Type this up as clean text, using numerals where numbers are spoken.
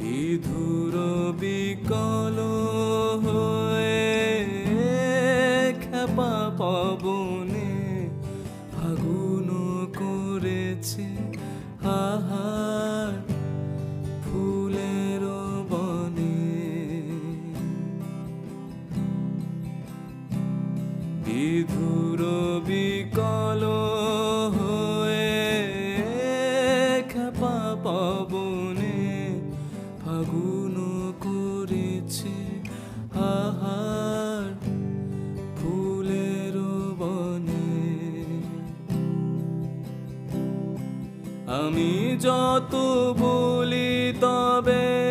বিধুর বিকল হয়ে খেপা পবনে ফাগুন করেছে আহার ফুলের বনে। বিধুর বিকল হয়ে খেপা পবনে ফাগুন করেছে আহার ফুলের বনে। আমি যত বলি তবে